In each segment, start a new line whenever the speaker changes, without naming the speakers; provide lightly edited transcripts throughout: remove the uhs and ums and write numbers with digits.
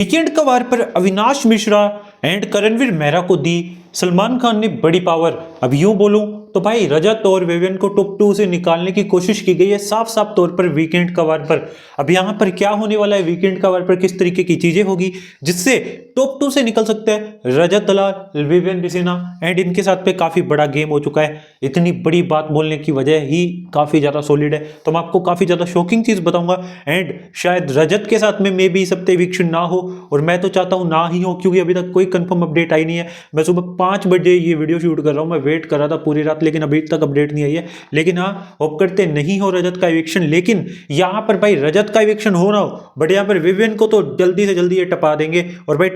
Weekend का वार पर Avinash Mishra and Karanvir Mehra को दी सलमान खान ने बड़ी पावर। अब यूं बोलूं तो भाई रजत और विवियन को टॉप 2 से निकालने की कोशिश की गई है साफ साफ तौर पर वीकेंड का वार पर। अब यहां पर क्या होने वाला है, वीकेंड का वार पर किस तरीके की चीजें होगी जिससे टॉप 2 से निकल सकते हैं रजत दलाल, विवियन डिसीना एंड इनके साथ पे काफी बड़ा गेम हो चुका है। इतनी बड़ी बात बोलने की वजह ही काफी ज्यादा सॉलिड है, तो मैं आपको काफी ज्यादा शॉकिंग चीज बताऊंगा। एंड शायद रजत के साथ में मे भी इस हफ्ते इविक्शन ना हो, और मैं तो चाहता हूं ना ही हो क्योंकि अभी तक कोई कंफर्म अपडेट आई नहीं है। मैं सुबह 5 बजे ये वीडियो शूट कर रहा हूं, मैं वेट कर रहा था पूरी रात, लेकिन अभी तक अपडेट नहीं आई है। लेकिन हाँ, होप करते नहीं हो रजत का इविक्शन, लेकिन यहां पर भाई रजत का इविक्शन हो ना हो, बट यहां पर विवियन को तो जल्दी से जल्दी ये टपा देंगे और भाई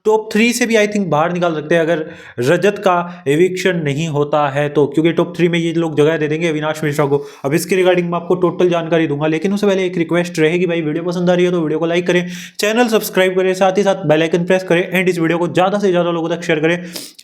टॉप 3 से भी आई थिंक बाहर निकाल सकते हैं अगर रजत का एविक्शन नहीं होता है तो, क्योंकि टॉप 3 में ये लोग जगह दे देंगे अविनाश मिश्रा को। अब इसके रिगार्डिंग मैं आपको टोटल जानकारी दूंगा, लेकिन उससे पहले एक रिक्वेस्ट रहेगी भाई, वीडियो पसंद आ रही है तो वीडियो को लाइक करें, चैनल सब्सक्राइब करें, साथ ही साथ बेल आइकन प्रेस करें एंड इस वीडियो को ज्यादा से ज्यादा लोगों तक शेयर करें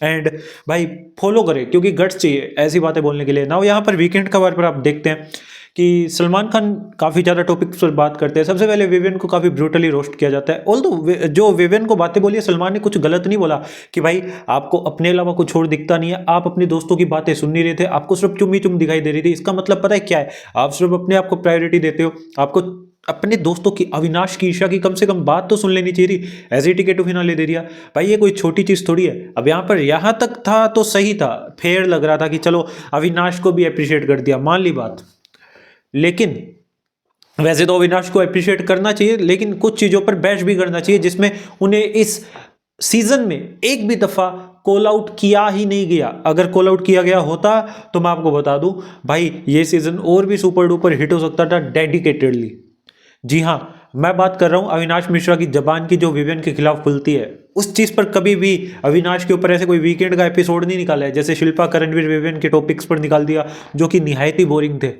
एंड भाई फॉलो करें, क्योंकि गट्स चाहिए ऐसी बातें बोलने के लिए ना। यहाँ पर वीकेंड का वार पर आप देखते हैं कि सलमान खान काफ़ी ज़्यादा टॉपिक्स पर बात करते हैं। सबसे पहले विवियन को काफ़ी ब्रूटली रोस्ट किया जाता है। ऑल्दो जो विवियन को बातें बोली है सलमान ने कुछ गलत नहीं बोला कि भाई आपको अपने अलावा कुछ और दिखता नहीं है, आप अपने दोस्तों की बातें सुन नहीं रहे थे, आपको सिर्फ चुम ही चुम दिखाई दे रही थी। इसका मतलब पता है क्या है, आप सिर्फ अपने आप को प्रायोरिटी देते हो, आपको अपने दोस्तों की, अविनाश की, ईशा की कम से कम बात तो सुन लेनी चाहिए थी। ऐसे ही टिकट फिनाले दे दिया भाई, ये कोई छोटी चीज थोड़ी है। अब यहाँ पर यहाँ तक था तो सही था, फेयर लग रहा था कि चलो अविनाश को भी अप्रिशिएट कर दिया, मान ली बात। लेकिन वैसे तो अविनाश को अप्रिशिएट करना चाहिए, लेकिन कुछ चीजों पर बैश भी करना चाहिए जिसमें उन्हें इस सीजन में एक भी दफा कॉल आउट किया ही नहीं गया। अगर कॉल आउट किया गया होता तो मैं आपको बता दूं भाई ये सीजन और भी सुपर डुपर हिट हो सकता था डेडिकेटेडली। जी हाँ, मैं बात कर रहा हूं अविनाश मिश्रा की जबान की जो विवियन के खिलाफ खुलती है, उस चीज पर कभी भी अविनाश के ऊपर ऐसे कोई वीकेंड का एपिसोड नहीं निकाला है जैसे शिल्पा करणवीर विवियन के टॉपिक्स पर निकाल दिया जो कि निहायत ही बोरिंग थे।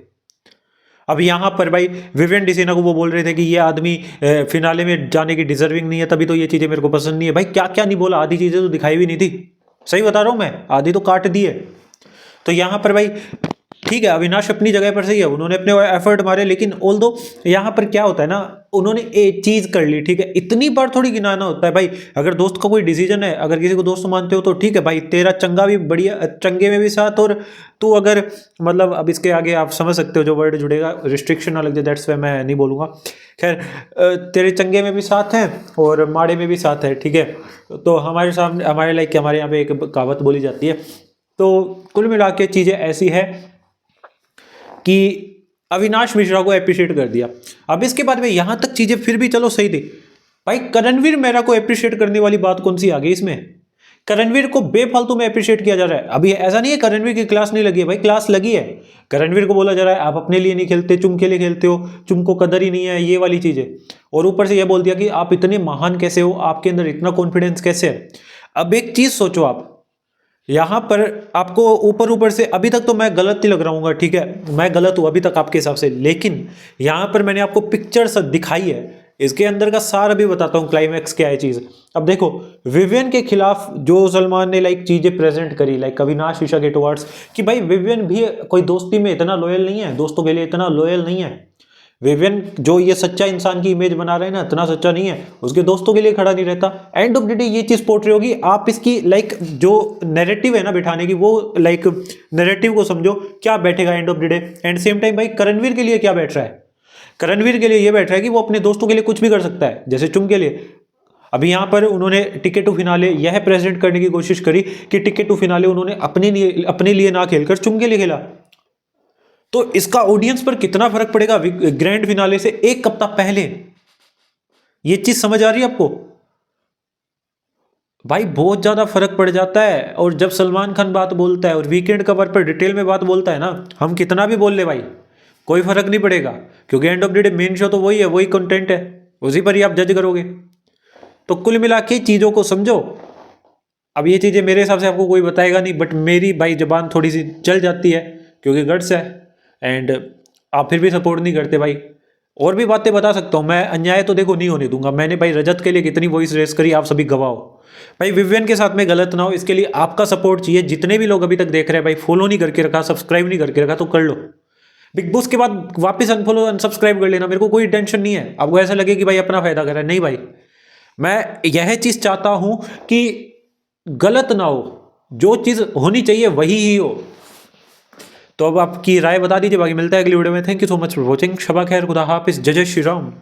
अब यहाँ पर भाई विवियन डिसीना को वो बोल रहे थे कि ये आदमी फिनाले में जाने की डिजर्विंग नहीं है, तभी तो ये चीजें मेरे को पसंद नहीं है। भाई क्या क्या नहीं बोला, आधी चीजें तो दिखाई भी नहीं थी, सही बता रहा हूं मैं, आधी तो काट दी है। तो यहाँ पर भाई ठीक है, अविनाश अपनी जगह पर सही है, उन्होंने अपने एफर्ट मारे, लेकिन ऑल्दो यहाँ पर क्या होता है ना, उन्होंने एक चीज कर ली, ठीक है, इतनी बार थोड़ी गिनाना होता है भाई। अगर दोस्त का कोई डिसीजन है, अगर किसी को दोस्त मानते हो तो ठीक है भाई, तेरा चंगा भी बढ़िया, चंगे में भी साथ, और तू अगर मतलब अब इसके आगे आप समझ सकते हो जो वर्ड जुड़ेगा, रिस्ट्रिक्शन अलग है, दैट्स वाई मैं नहीं बोलूंगा। खैर तेरे चंगे में भी साथ है और माड़े में भी साथ है, ठीक है। तो हमारे सामने, हमारे लाइक हमारे यहाँ पे एक कहावत बोली जाती है। तो कुल मिला के चीजें ऐसी है कि अविनाश मिश्रा को अप्रिशिएट कर दिया। अब इसके बाद में यहां तक चीजें फिर भी चलो सही थी भाई, करणवीर मेहरा को अप्रिशिएट करने वाली बात कौन सी आ गई इसमें? करणवीर को बेफालतू में अप्रिशिएट किया जा रहा है। अभी ऐसा नहीं है करणवीर की क्लास नहीं लगी है, भाई क्लास लगी है। करणवीर को बोला जा रहा है आप अपने लिए नहीं खेलते, चुम के लिए खेलते हो, चुम को कदर ही नहीं है, ये वाली चीजें। और ऊपर से यह बोल दिया कि आप इतने महान कैसे हो, आपके अंदर इतना कॉन्फिडेंस कैसे है। अब एक चीज सोचो आप, यहां पर आपको ऊपर ऊपर से, अभी तक तो मैं गलत ही लग रहा हूँ, ठीक है, मैं गलत हूं अभी तक आपके हिसाब से, लेकिन यहां पर मैंने आपको पिक्चर दिखाई है, इसके अंदर का सार अभी बताता हूं, क्लाइमैक्स क्या है चीज। अब देखो विवियन के खिलाफ जो सलमान ने लाइक चीजें प्रेजेंट करी, लाइक अविनाश ईशा के टुवर्ड्स, कि भाई विवियन भी कोई दोस्ती में इतना लॉयल नहीं है, दोस्तों के लिए इतना लॉयल नहीं है। विवियन जो ये सच्चा इंसान की इमेज बना रहे हैं ना, इतना सच्चा नहीं है, उसके दोस्तों के लिए खड़ा नहीं रहता। एंड ऑफ द डे ये चीज पोर्ट्रे होगी, आप इसकी लाइक जो नैरेटिव है ना बिठाने की, वो लाइक नैरेटिव को समझो क्या बैठेगा end of the day. And same time भाई करणवीर के लिए क्या बैठ रहा है, करणवीर के लिए ये बैठ रहा है कि वो अपने दोस्तों के लिए कुछ भी कर सकता है, जैसे चुम के लिए। अभी यहां पर उन्होंने टिकट टू फिनाले यह प्रेजेंट करने की कोशिश करी कि टिकट टू फिनाले उन्होंने अपने लिए ना खेलकर चुम के लिए खेला। तो इसका ऑडियंस पर कितना फर्क पड़ेगा ग्रैंड फिनाले से एक हफ्ता पहले, ये चीज समझ आ रही है आपको? भाई बहुत ज्यादा फर्क पड़ जाता है। और जब सलमान खान बात बोलता है और वीकेंड कवर पर डिटेल में बात बोलता है ना, हम कितना भी बोल ले भाई कोई फर्क नहीं पड़ेगा, क्योंकि end of the day main show तो वही है, वही कंटेंट है, उसी पर ही आप जज करोगे। तो कुल मिला के चीजों को समझो। अब ये चीजें मेरे हिसाब से आपको कोई बताएगा नहीं, बट मेरी भाई जबान थोड़ी सी चल जाती है क्योंकि गट्स है, एंड आप फिर भी सपोर्ट नहीं करते भाई। और भी बातें बता सकता हूं मैं, अन्याय तो देखो नहीं होने दूंगा। मैंने भाई रजत के लिए कितनी वॉइस रेस करी, आप सभी गवाह हो। भाई विवियन के साथ में गलत ना हो, इसके लिए आपका सपोर्ट चाहिए। जितने भी लोग अभी तक देख रहे हैं भाई, फॉलो नहीं करके रखा, सब्सक्राइब नहीं करके रखा तो कर लो। बिग बॉस के बाद वापस अनफॉलो अनसब्सक्राइब कर लेना, मेरे को कोई टेंशन नहीं है। आपको ऐसा लगे कि भाई अपना फायदा कर रहा है, नहीं भाई, मैं यह चीज़ चाहता हूँ कि गलत ना हो, जो चीज़ होनी चाहिए वही ही हो। तो अब आपकी राय बता दीजिए, बाकी मिलता है अगली वीडियो में। Thank you so much for watching. शबा खैर, खुदा हाफिज़, जय जय श्री राम।